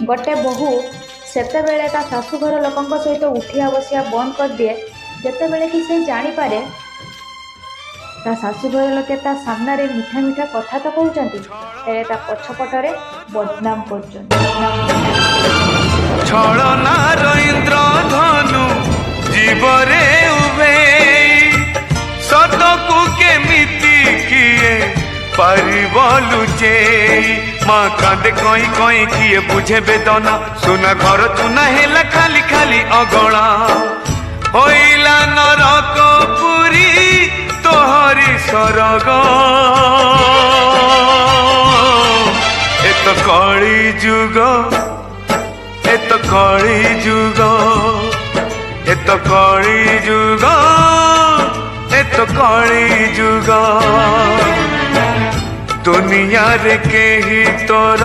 गोटे बहु सेतेबेले ता शाशुघर लोकंक सहित उठिया बसिया बंद कर दिए जेतेबेले कि से जानीपारे ता शाशुघर लोके ता सामना रे मीठा मीठा कथा तो कहउचंती हेले ता पछपटरे बदनाम करचंती। छलना रईन्द्र धनु जीवरे उभे सतकु केमिति किए पारिब लुचे माँ कांदे कई कई किए बुझे बेदना सुना घर चुना हेला खाली खाली अगणा होइला नरक पुरी तोहरी सरग एत कली जुग एत कली जुग एत कली जुग एत कली जुग दुनिया रे के ही तोर